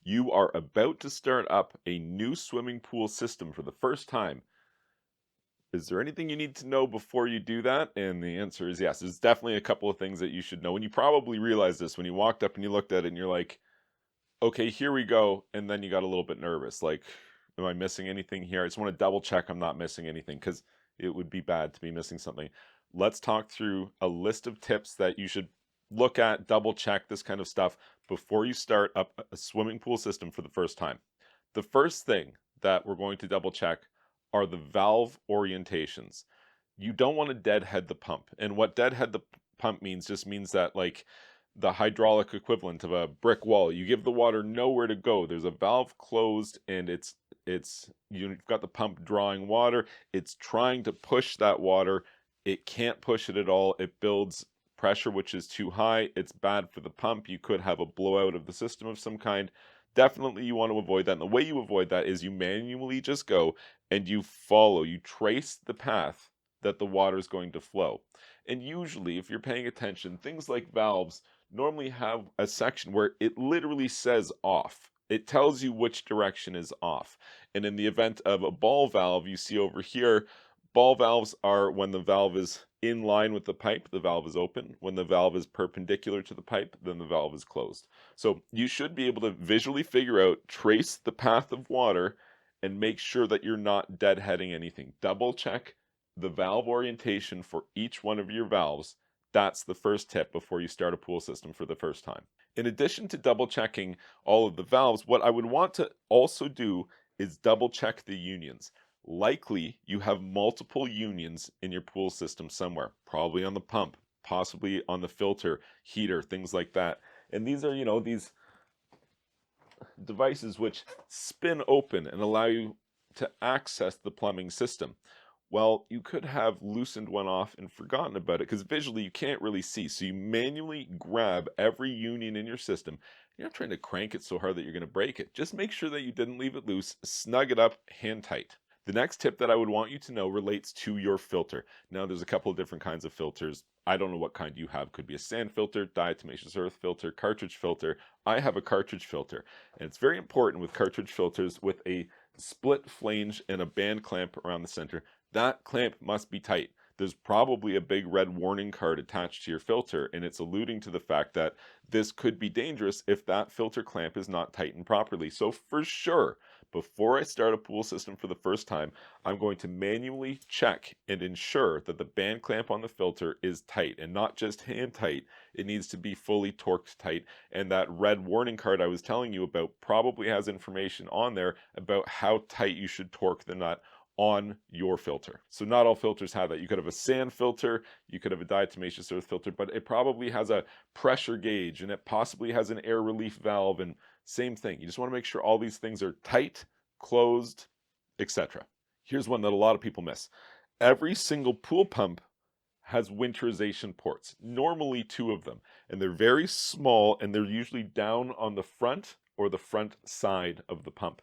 You are about to start up a new swimming pool system for the first time. Is there anything you need to know before you do that? And the answer is yes. There's definitely a couple of things that you should know. And you probably realized this when you walked up and you looked at it and you're like, okay, here we go. And then you got a little bit nervous. Like, am I missing anything here? I just want to double check I'm not missing anything because it would be bad to be missing something. Let's talk through a list of tips that you should look at, double check this kind of stuff before you start up a swimming pool system for the first time. The first thing that we're going to double check are the valve orientations. You don't want to deadhead the pump. And what deadhead the pump means just means that, like, the hydraulic equivalent of a brick wall. You give the water nowhere to go. There's a valve closed and it's you've got the pump drawing water. It's trying to push that water. It can't push it at all. It builds pressure which is too high. It's bad for the pump. You could have a blowout of the system of some kind. Definitely you want to avoid that. And the way you avoid that is you manually just go and you follow, you trace the path that the water is going to flow. And usually, if you're paying attention, things like valves normally have a section where it literally says off. It tells you which direction is off. And in the event of a ball valve, you see over here, ball valves are when the valve is in line with the pipe, the valve is open. When the valve is perpendicular to the pipe, then the valve is closed. So you should be able to visually figure out, trace the path of water, and make sure that you're not deadheading anything. Double check the valve orientation for each one of your valves. That's the first tip before you start a pool system for the first time. In addition to double checking all of the valves, what I would want to also do is double check the unions. Likely you have multiple unions in your pool system somewhere, probably on the pump, possibly on the filter, heater, things like that. And these are, these devices which spin open and allow you to access the plumbing system. Well, you could have loosened one off and forgotten about it because visually you can't really see. So you manually grab every union in your system. You're not trying to crank it so hard that you're going to break it. Just make sure that you didn't leave it loose, snug it up, hand tight. The next tip that I would want you to know relates to your filter. Now, there's a couple of different kinds of filters. I don't know what kind you have. Could be a sand filter, diatomaceous earth filter, cartridge filter. I have a cartridge filter. And it's very important with cartridge filters with a split flange and a band clamp around the center. That clamp must be tight. There's probably a big red warning card attached to your filter, and it's alluding to the fact that this could be dangerous if that filter clamp is not tightened properly. So for sure, before I start a pool system for the first time, I'm going to manually check and ensure that the band clamp on the filter is tight, and not just hand tight. It needs to be fully torqued tight, and that red warning card I was telling you about probably has information on there about how tight you should torque the nut on your filter. So not all filters have that. You could have a sand filter, you could have a diatomaceous earth filter, but it probably has a pressure gauge and it possibly has an air relief valve, and same thing. You just want to make sure all these things are tight, closed, etc. Here's one that a lot of people miss. Every single pool pump has winterization ports, normally two of them, and they're very small and they're usually down on the front or the front side of the pump.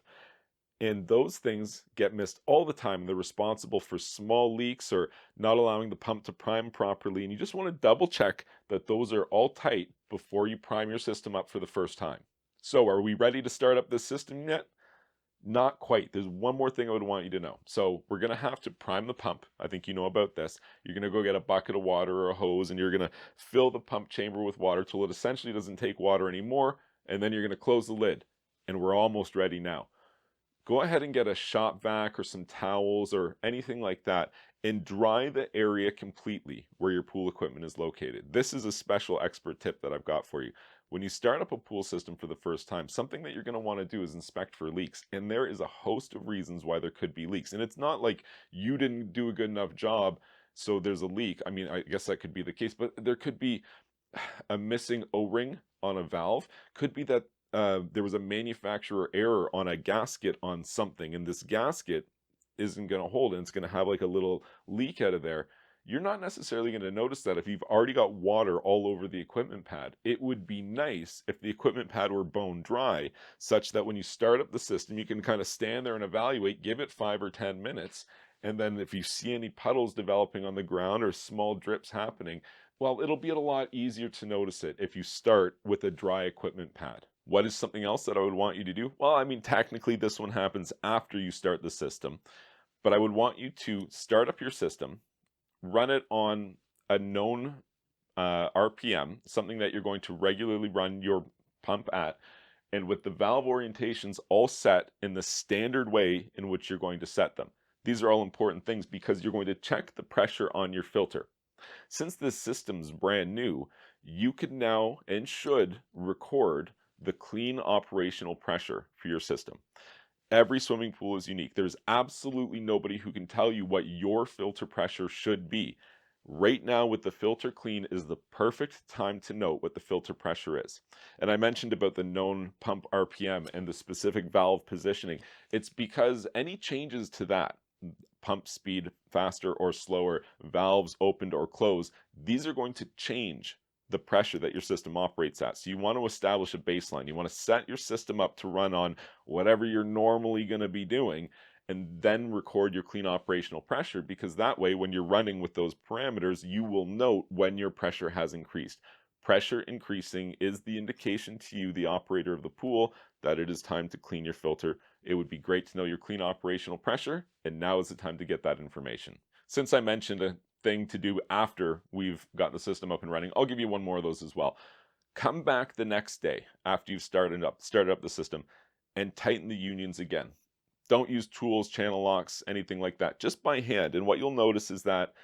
And those things get missed all the time. They're responsible for small leaks or not allowing the pump to prime properly. And you just want to double check that those are all tight before you prime your system up for the first time. So are we ready to start up this system yet? Not quite. There's one more thing I would want you to know. So we're going to have to prime the pump. I think you know about this. You're going to go get a bucket of water or a hose and you're going to fill the pump chamber with water till it essentially doesn't take water anymore. And then you're going to close the lid. And we're almost ready now. Go ahead and get a shop vac or some towels or anything like that and dry the area completely where your pool equipment is located. This is a special expert tip that I've got for you. When you start up a pool system for the first time, something that you're going to want to do is inspect for leaks. And there is a host of reasons why there could be leaks. And it's not like you didn't do a good enough job, so there's a leak. I mean, I guess that could be the case, but there could be a missing O-ring on a valve. Could be that there was a manufacturer error on a gasket on something, and this gasket isn't going to hold, and it's going to have like a little leak out of there. You're not necessarily going to notice that if you've already got water all over the equipment pad. It would be nice if the equipment pad were bone dry, such that when you start up the system, you can kind of stand there and evaluate, give it 5 or 10 minutes, and then if you see any puddles developing on the ground or small drips happening, well, it'll be a lot easier to notice it if you start with a dry equipment pad. What is something else that I would want you to do? Well, I mean, technically this one happens after you start the system, but I would want you to start up your system, run it on a known RPM, something that you're going to regularly run your pump at, and with the valve orientations all set in the standard way in which you're going to set them. These are all important things because you're going to check the pressure on your filter. Since this system's brand new, you can now and should record the clean operational pressure for your system. Every swimming pool is unique. There's absolutely nobody who can tell you what your filter pressure should be. Right now, with the filter clean, is the perfect time to note what the filter pressure is. And I mentioned about the known pump RPM and the specific valve positioning. It's because any changes to that, pump speed faster or slower, valves opened or closed, these are going to change the pressure that your system operates at. So you want to establish a baseline. You want to set your system up to run on whatever you're normally going to be doing, and then record your clean operational pressure, because that way when you're running with those parameters, you will note when your pressure has increased. Pressure increasing is the indication to you, the operator of the pool, that it is time to clean your filter. It would be great to know your clean operational pressure, and now is the time to get that information. Since I mentioned a thing to do after we've got the system up and running, I'll give you one more of those as well. Come back the next day after you've started up the system and tighten the unions again. Don't use tools, channel locks, anything like that, just by hand. And what you'll notice is that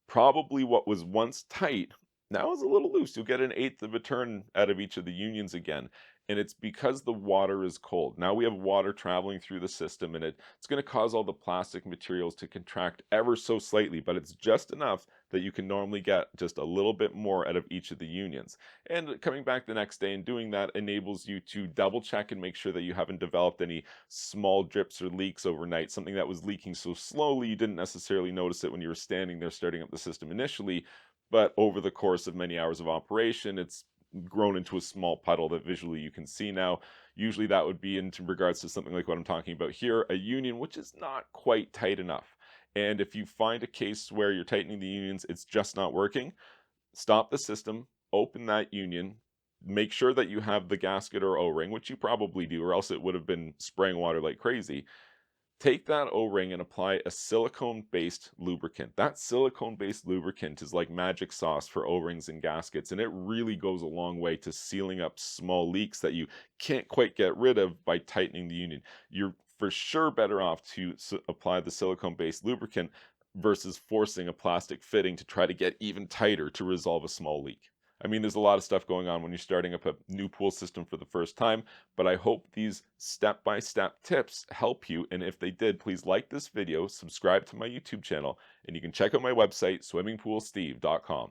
probably what was once tight now is a little loose. You'll get an eighth of a turn out of each of the unions again. And it's because the water is cold. Now we have water traveling through the system, and it's going to cause all the plastic materials to contract ever so slightly, but it's just enough that you can normally get just a little bit more out of each of the unions. And coming back the next day and doing that enables you to double check and make sure that you haven't developed any small drips or leaks overnight, something that was leaking so slowly you didn't necessarily notice it when you were standing there starting up the system initially, but over the course of many hours of operation, it's grown into a small puddle that visually you can see now. Usually that would be in regards to something like what I'm talking about here, a union which is not quite tight enough. And if you find a case where you're tightening the unions, it's just not working, stop the system, open that union, make sure that you have the gasket or O-ring, which you probably do, or else it would have been spraying water like crazy. Take that O-ring and apply a silicone-based lubricant. That silicone-based lubricant is like magic sauce for O-rings and gaskets, and it really goes a long way to sealing up small leaks that you can't quite get rid of by tightening the union. You're for sure better off to apply the silicone-based lubricant versus forcing a plastic fitting to try to get even tighter to resolve a small leak. I mean, there's a lot of stuff going on when you're starting up a new pool system for the first time, but I hope these step-by-step tips help you. And if they did, please like this video, subscribe to my YouTube channel, and you can check out my website, swimmingpoolsteve.com.